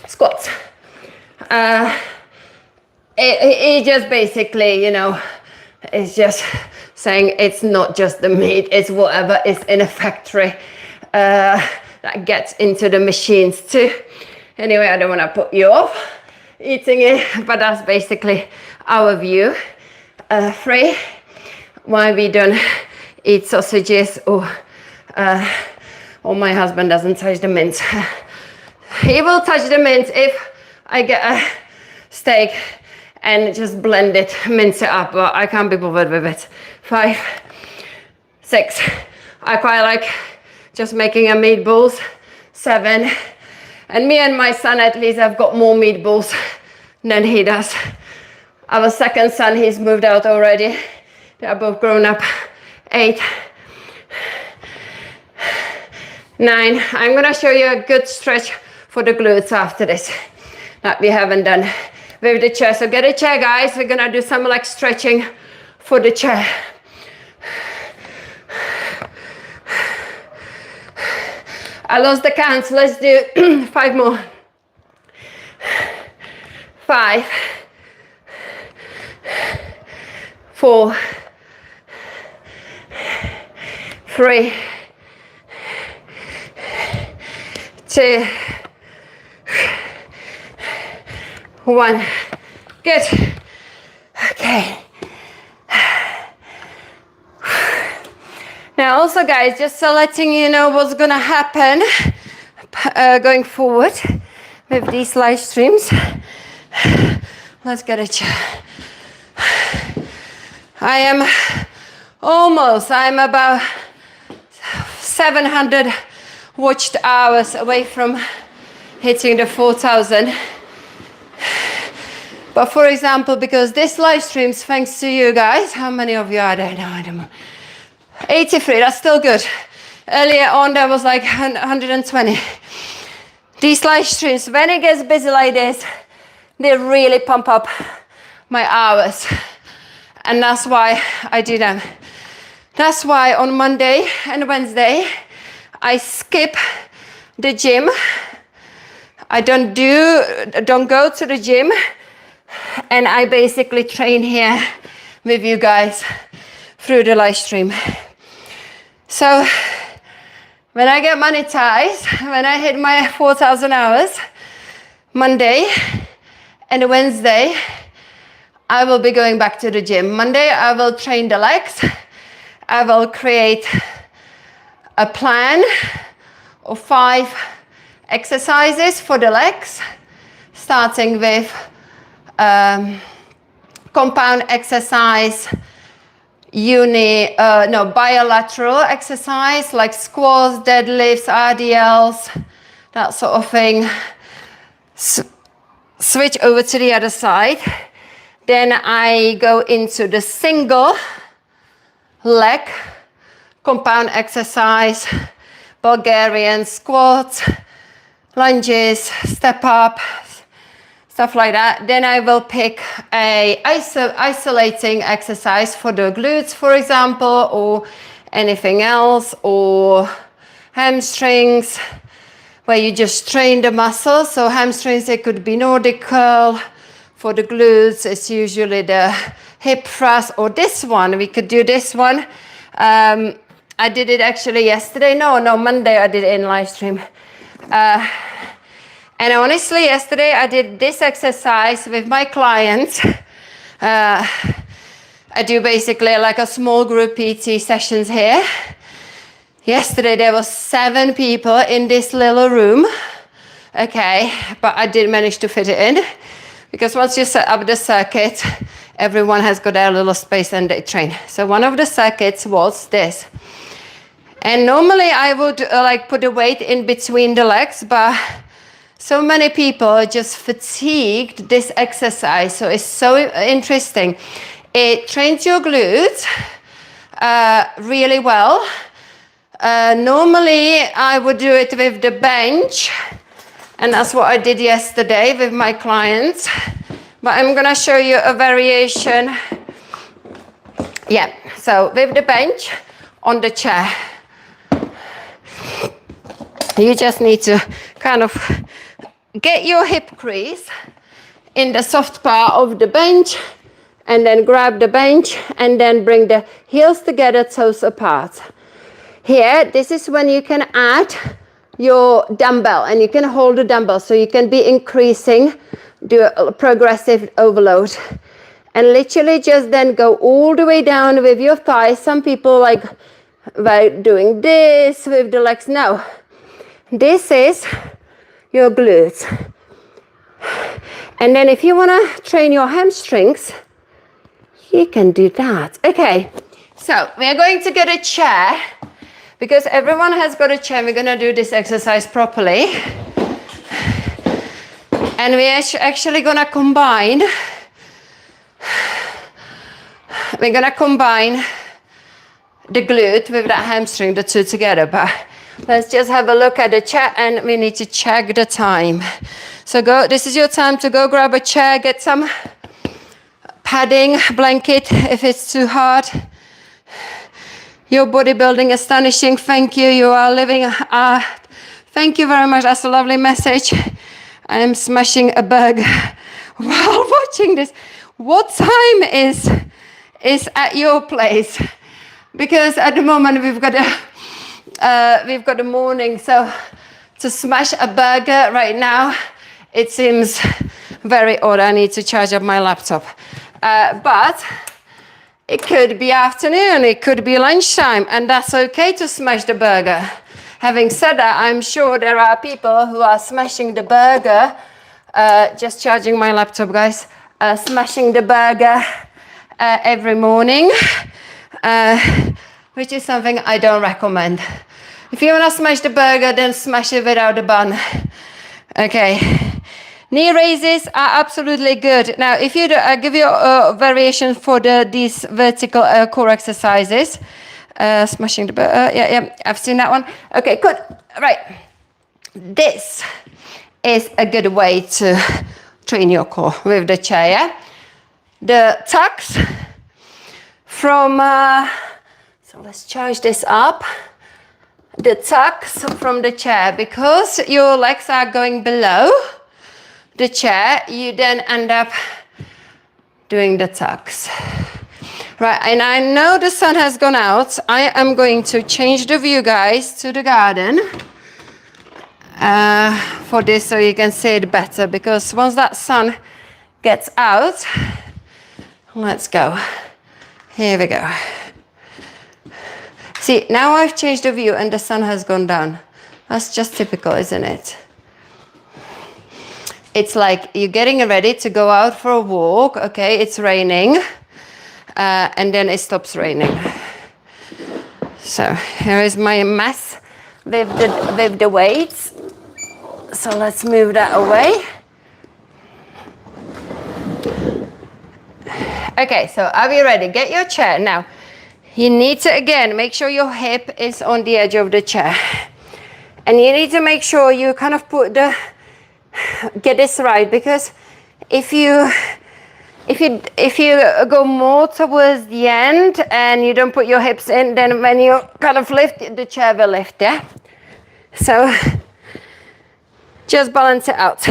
Squats. It just basically, you know, it's just saying it's not just the meat, it's whatever is in a factory that gets into the machines too. Anyway, I don't want to put you off eating it, but that's basically our view. 3, why we don't eat sausages, or my husband doesn't touch the mince. He will touch the mince if I get a steak and just blend it, mince it up, but I can't be bothered with it. 5, 6, I quite like just making a meatballs. 7, and me and my son at least have got more meatballs than he does. Our second son, he's moved out already. They are both grown up. 8, 9, I'm gonna show you a good stretch for the glutes after this that we haven't done with the chair. So get a chair, guys. We're gonna do some like stretching for the chair. I lost the count. Let's do 5 more. 5, 4, 3, 2, 1. Good. Okay. Now also, guys, just letting you know what's gonna happen going forward with these live streams. Let's get a chair. I'm about 700 watched hours away from hitting the 4,000. But for example, because this live streams, thanks to you guys, how many of you are there now? I don't know. 83, that's still good. Earlier on, there was like 120. These live streams, when it gets busy like this, they really pump up my hours. And that's why I do them. That's why on Monday and Wednesday, I skip the gym. I don't go to the gym. And I basically train here with you guys through the live stream. So when I get monetized, when I hit my 4,000 hours, Monday and Wednesday, I will be going back to the gym. Monday, I will train the legs. I will create a plan of 5 exercises for the legs, starting with compound exercise, bilateral exercise like squats, deadlifts, RDLs, that sort of thing. Switch over to the other side. Then I go into the single leg compound exercise, Bulgarian squats, lunges, step up, stuff like that. Then I will pick a isolating exercise for the glutes, for example, or anything else, or hamstrings, where you just train the muscles. So hamstrings, it could be Nordic curl. For the glutes, it's usually the hip thrust, or this one. We could do this one. I did it actually yesterday. No, Monday I did it in live stream. And honestly, yesterday I did this exercise with my clients. I do basically like a small group PT sessions here. Yesterday there was 7 people in this little room. Okay, but I did manage to fit it in. Because once you set up the circuit, everyone has got their little space and they train. So one of the circuits was this. And normally I would like put the weight in between the legs, but so many people just fatigued this exercise. So it's so interesting. It trains your glutes really well. Normally I would do it with the bench. And that's what I did yesterday with my clients. But I'm gonna show you a variation. Yeah, so with the bench on the chair. You just need to kind of get your hip crease in the soft part of the bench, and then grab the bench and then bring the heels together, toes apart. Here, this is when you can add your dumbbell and you can hold the dumbbell, so you can be increasing, do a progressive overload. And literally just then go all the way down with your thighs. Some people like by doing this with the legs. No, this is your glutes. And then if you want to train your hamstrings, you can do that. Okay, so we are going to get a chair, because everyone has got a chair. We're going to do this exercise properly. And we're actually going to combine. We're going to combine the glute with that hamstring, the two together. But let's just have a look at the chair, and we need to check the time. So go, this is your time to go grab a chair, get some padding, blanket if it's too hard. Your bodybuilding astonishing. Thank you. You are living. Thank you very much. That's a lovely message. I am smashing a burger while watching this. What time is at your place? Because at the moment we've got the morning. So to smash a burger right now, it seems very odd. I need to charge up my laptop. But it could be afternoon, it could be lunchtime, and that's okay to smash the burger. Having said that, I'm sure there are people who are smashing the burger, just charging my laptop, guys, smashing the burger every morning, which is something I don't recommend. If you want to smash the burger, then smash it without the bun. Okay. Knee raises are absolutely good. Now, if you do, I'll give you a variation for these vertical core exercises. Smashing the burger. Yeah, I've seen that one. Okay, good. Right. This is a good way to train your core with the chair. Yeah? The tucks from, so let's charge this up. The tucks from the chair, because your legs are going below the chair, you then end up doing the tucks. Right, and I know the sun has gone out. I am going to change the view, guys, to the garden for this, so you can see it better, because once that sun gets out, let's go. Here we go. See, now I've changed the view and the sun has gone down. That's just typical, isn't it? It's like you're getting ready to go out for a walk, okay, it's raining, and then it stops raining. So here is my mess with the weights. So let's move that away. Okay, so are we ready? Get your chair. Now, you need to, again, make sure your hip is on the edge of the chair. And you need to make sure you kind of get this right, because if you go more towards the end and you don't put your hips in, then when you kind of lift, the chair will lift, yeah? So just balance it out.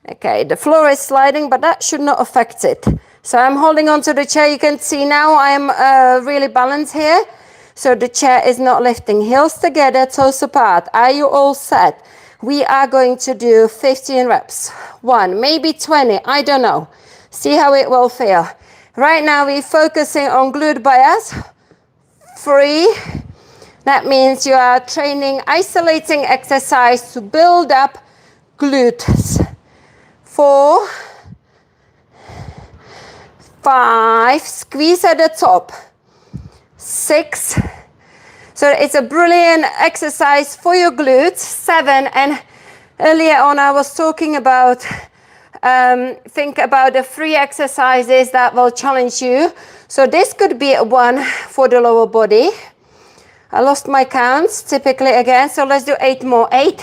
Okay, the floor is sliding, but that should not affect it. So I'm holding on to the chair. You can see now I'm really balanced here. So the chair is not lifting. Heels together, toes apart. Are you all set? We are going to do 15 reps. 1, maybe 20, I don't know. See how it will feel. Right now we're focusing on glute bias. 3. That means you are training, isolating exercise to build up glutes. 4, 5, squeeze at the top. 6. So it's a brilliant exercise for your glutes. 7, and earlier on I was talking about, think about the 3 exercises that will challenge you. So this could be one for the lower body. I lost my counts typically again, so let's do 8 more. 8,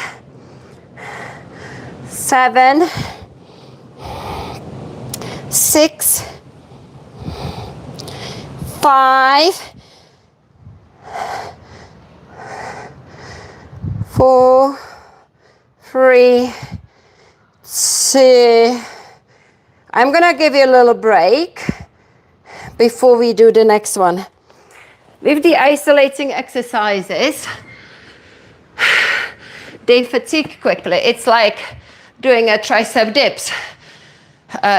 7, 6, 5, 4, 3, 2, I'm gonna give you a little break before we do the next one. With the isolating exercises, they fatigue quickly. It's like doing a tricep dips.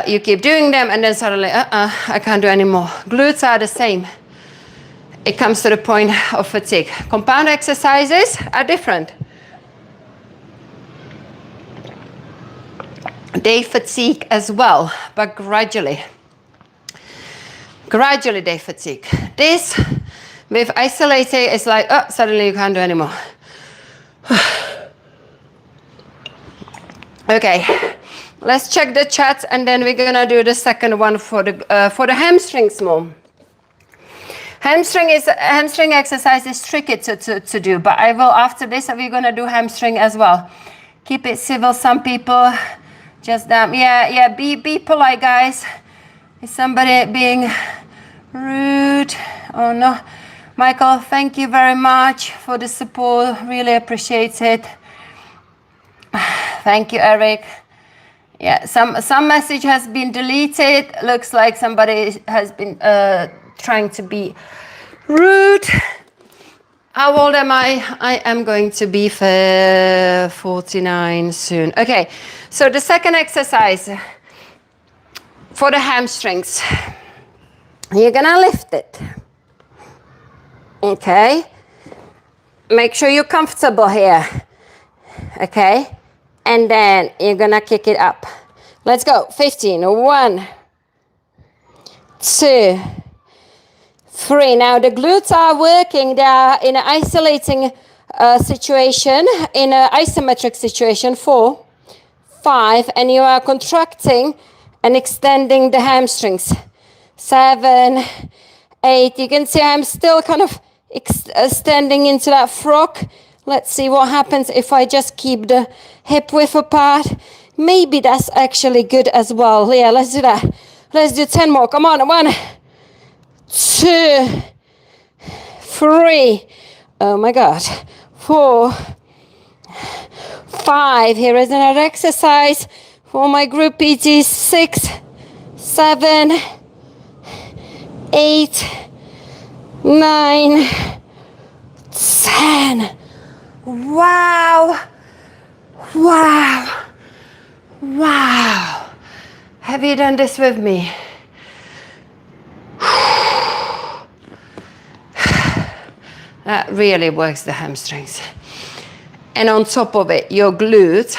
You keep doing them and then suddenly, I can't do anymore. Glutes are the same. It comes to the point of fatigue. Compound exercises are different. They fatigue as well, but gradually. Gradually they fatigue. This, with isolating, is like, suddenly you can't do anymore. Okay, let's check the chat and then we're gonna do the second one for the hamstrings more. Hamstring exercise is tricky to do, but I will, after this, we're gonna do hamstring as well. Keep it civil, some people just, be polite, guys. Is somebody being rude? Oh no. Michael, thank you very much for the support, really appreciate it. Thank you, Eric. Yeah, some message has been deleted. Looks like somebody has been trying to be rude. How old am I? I am going to be 49 soon. Okay, so the second exercise for the hamstrings. You're gonna lift it. Okay. Make sure you're comfortable here. Okay. And then you're gonna kick it up. Let's go. 15. 1, 2, 3. Now the glutes are working. They are in an isolating situation, in an isometric situation. 4, 5, and you are contracting and extending the hamstrings. 7, 8. You can see I'm still kind of extending into that frog. Let's see what happens if I just keep the hip width apart. Maybe that's actually good as well. Yeah, let's do that. Let's do 10 more. Come on. 1, 2, 3. Oh my God. 4, 5. Here is another exercise for my group PT. 6, 7, 8, 9, 10. Wow. Wow. Wow. Have you done this with me? That really works the hamstrings. And on top of it, your glutes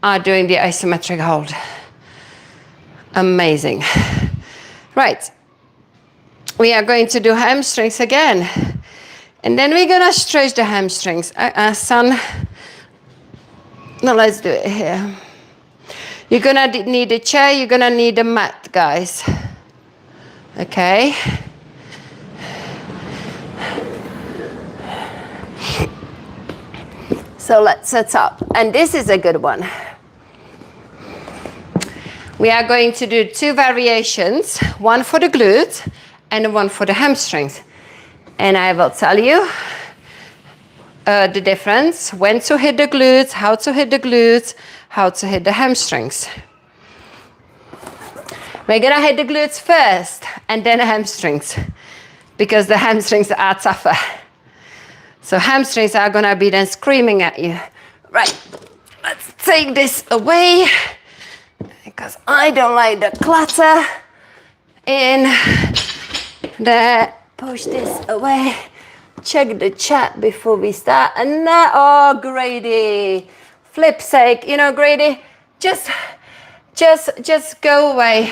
are doing the isometric hold. Amazing. Right. We are going to do hamstrings again. And then we're gonna stretch the hamstrings. Son. No, let's do it here. You're gonna need a chair, you're gonna need a mat, guys. Okay. So let's set up. And this is a good one. We are going to do 2 variations, one for the glutes and one for the hamstrings. And I will tell you the difference, when to hit the glutes, how to hit the glutes, how to hit the hamstrings. We're gonna hit the glutes first and then the hamstrings, because the hamstrings are tougher. So hamstrings are gonna be then screaming at you. Right, let's take this away, because I don't like the clutter in there. Push this away. Check the chat before we start. And now, oh, Grady, flip's sake, you know, Grady, just go away.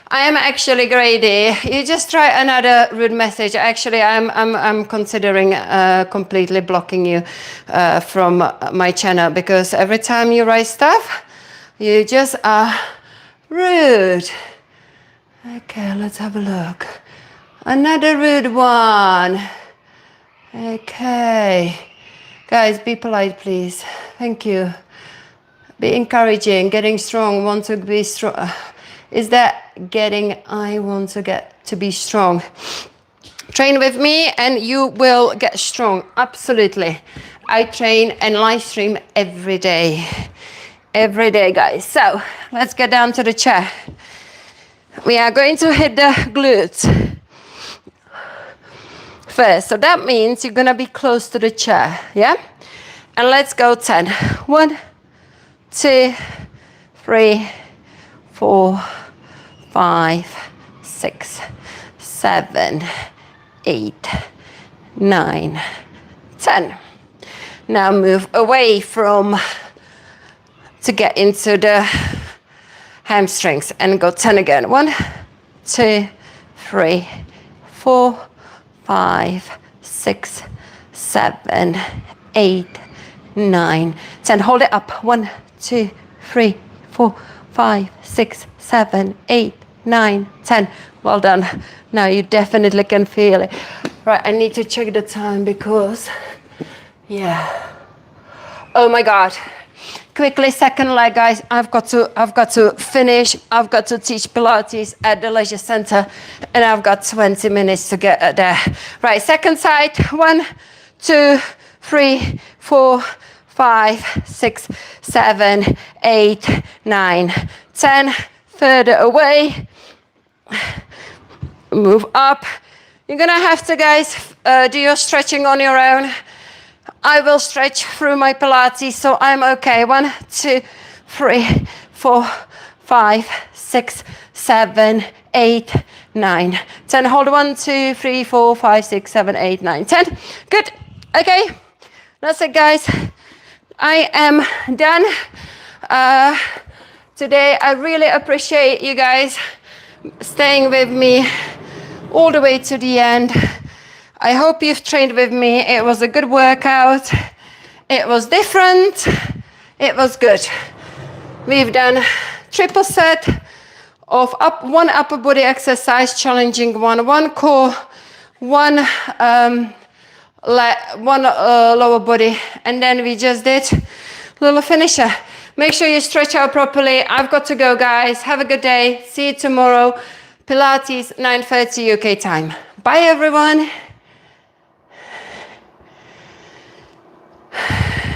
I am actually Grady. You just try another rude message. Actually, I'm considering completely blocking you from my channel, because every time you write stuff, you just are rude. Okay, let's have a look. Another rude one. Okay. Guys, be polite, please. Thank you. Be encouraging, getting strong, want to be strong. Is that getting, I want to get to be strong. Train with me and you will get strong. Absolutely. I train and live stream every day. Every day, guys. So let's get down to the chair. We are going to hit the glutes first. So that means you're going to be close to the chair, yeah? And let's go 10. 1, 2, 3, 4, 5, 6, 7, 8, 9, 10. Now move away from to get into the hamstrings and go 10 again. 1, 2, 3, 4, 5, 6, 7, 8, 9, 10. Hold it up. 1, 2, 3, 4, 5, 6, 7, 8, 9, 10. Well done. Now you definitely can feel it. Right, I need to check the time because, yeah. Oh my God. Quickly, second leg, guys. I've got to finish. I've got to teach Pilates at the leisure center, and I've got 20 minutes to get there. Right, second side. 1, 2, 3, 4, 5, 6, 7, 8, 9, 10. Further away. Move up. You're gonna have to, guys, do your stretching on your own. I will stretch through my Pilates, so I'm okay. 1, 2, 3, 4, 5, 6, 7, 8, 9, 10. Hold 1, 2, 3, 4, 5, 6, 7, 8, 9, 10. Good. Okay. That's it, guys. I am done. Today, I really appreciate you guys staying with me all the way to the end. I hope you've trained with me. It was a good workout. It was different. It was good. We've done triple set of one upper body exercise, challenging one core, one lower body, and then we just did a little finisher. Make sure you stretch out properly. I've got to go, guys. Have a good day. See you tomorrow. Pilates, 9:30 UK time. Bye, everyone.